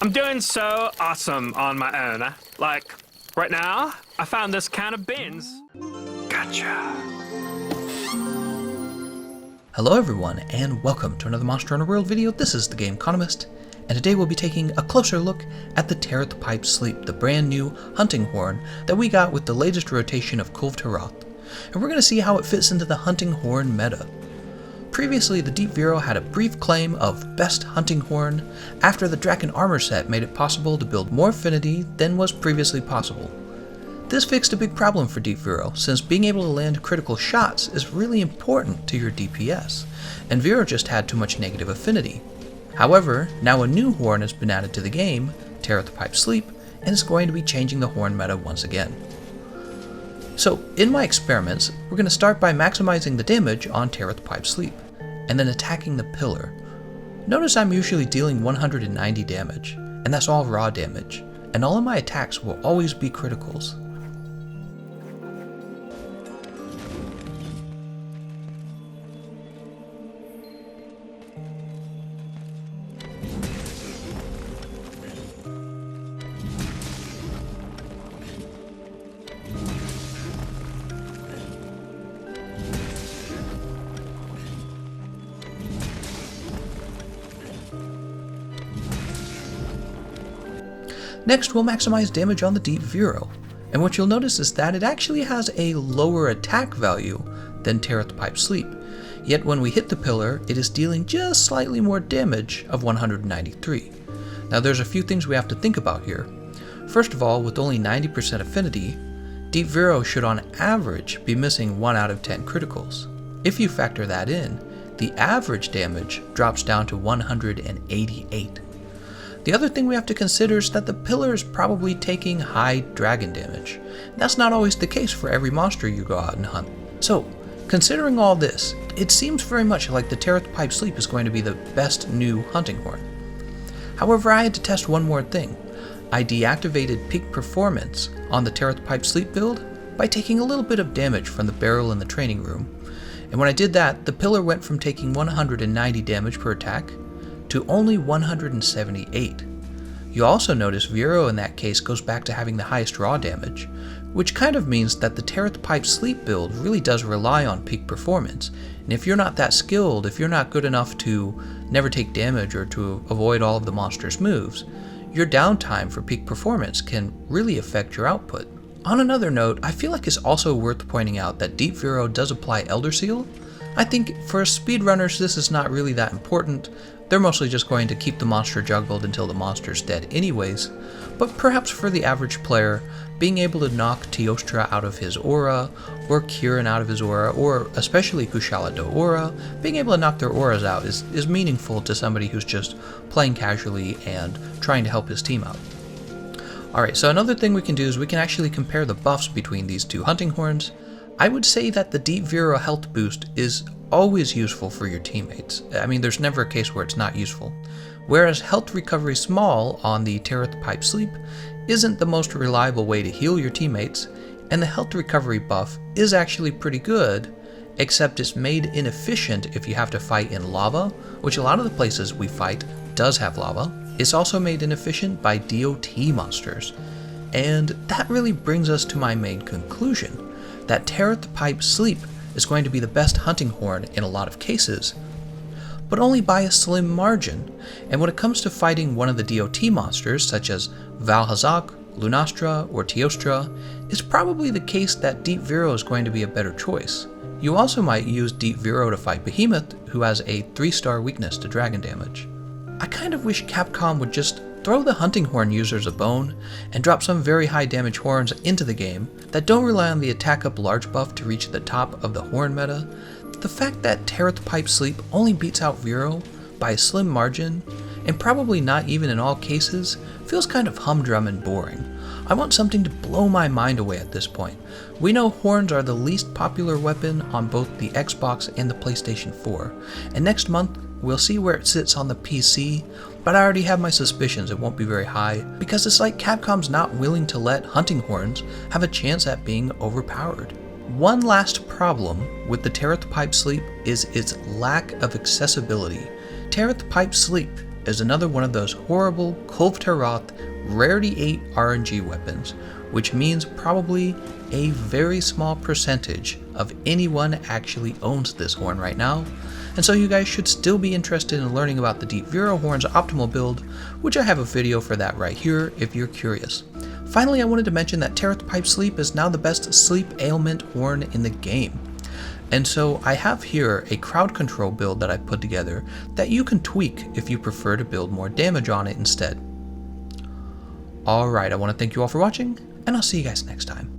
I'm doing so awesome on my own. Like, right now, I found this can of beans. Gotcha. Hello everyone, and welcome to another Monster Hunter World video. This is Thegameconomist, and today we'll be taking a closer look at the Taroth Pipe Sleep, the brand new hunting horn that we got with the latest rotation of Kulve Taroth. And we're going to see how it fits into the hunting horn meta. Previously, the Deep Furrow had a brief claim of best hunting horn after the Draken armor set made it possible to build more affinity than was previously possible. This fixed a big problem for Deep Furrow, since being able to land critical shots is really important to your DPS, and Furrow just had too much negative affinity. However, now a new horn has been added to the game, Taroth Pipe Sleep, and is going to be changing the horn meta once again. So, in my experiments, we're going to start by maximizing the damage on Taroth Pipe Sleep, and then attacking the pillar. Notice I'm usually dealing 190 damage, and that's all raw damage, and all of my attacks will always be criticals. Next, we'll maximize damage on the Deep Furrow, and what you'll notice is that it actually has a lower attack value than Taroth Pipe Sleep, yet when we hit the pillar, it is dealing just slightly more damage of 193. Now there's a few things we have to think about here. First of all, with only 90% affinity, Deep Furrow should on average be missing 1 out of 10 criticals. If you factor that in, the average damage drops down to 188. The other thing we have to consider is that the pillar is probably taking high dragon damage. That's not always the case for every monster you go out and hunt. So, considering all this, it seems very much like the Taroth Pipe Sleep is going to be the best new hunting horn. However, I had to test one more thing. I deactivated peak performance on the Taroth Pipe Sleep build by taking a little bit of damage from the barrel in the training room. And when I did that, the pillar went from taking 190 damage per attack to only 178. You also notice Furrow in that case goes back to having the highest raw damage, which kind of means that the Taroth Pipe Sleep build really does rely on peak performance, and if you're not that skilled, if you're not good enough to never take damage or to avoid all of the monster's moves, your downtime for peak performance can really affect your output. On another note, I feel like it's also worth pointing out that Deep Furrow does apply Elder Seal. I think for speedrunners this is not really that important. They're mostly just going to keep the monster juggled until the monster's dead anyways, but perhaps for the average player, being able to knock Teostra out of his aura, or Kirin out of his aura, or especially Kushala do aura, being able to knock their auras out is meaningful to somebody who's just playing casually and trying to help his team out. Alright, so another thing we can do is we can actually compare the buffs between these two hunting horns. I would say that the Deep Furrow health boost is always useful for your teammates. I mean, there's never a case where it's not useful. Whereas health recovery small on the Taroth Pipe Sleep isn't the most reliable way to heal your teammates, and the health recovery buff is actually pretty good, except it's made inefficient if you have to fight in lava, which a lot of the places we fight does have lava. It's also made inefficient by DOT monsters. And that really brings us to my main conclusion, that Taroth Pipe Sleep is going to be the best hunting horn in a lot of cases, but only by a slim margin, and when it comes to fighting one of the DOT monsters such as Valhazak, Lunastra, or Teostra, it's probably the case that Deep Furrow is going to be a better choice. You also might use Deep Furrow to fight Behemoth, who has a 3-star weakness to dragon damage. I kind of wish Capcom would just throw the hunting horn users a bone and drop some very high damage horns into the game that don't rely on the attack up large buff to reach the top of the horn meta. The fact that Taroth Pipe Sleep only beats out Furrow by a slim margin, and probably not even in all cases, feels kind of humdrum and boring. I want something to blow my mind away at this point. We know horns are the least popular weapon on both the Xbox and the PlayStation 4, and next month we'll see where it sits on the PC, but I already have my suspicions it won't be very high, because it's like Capcom's not willing to let hunting horns have a chance at being overpowered. One last problem with the Taroth Pipe Sleep is its lack of accessibility. Taroth Pipe Sleep is another one of those horrible Kulve Taroth Rarity 8 RNG weapons, which means probably a very small percentage of anyone actually owns this horn right now, and so you guys should still be interested in learning about the Deep Vero horn's optimal build, which I have a video for that right here if you're curious. Finally, I wanted to mention that Taroth Pipe Sleep is now the best sleep ailment horn in the game. And so I have here a crowd control build that I put together that you can tweak if you prefer to build more damage on it instead. Alright, I want to thank you all for watching, and I'll see you guys next time.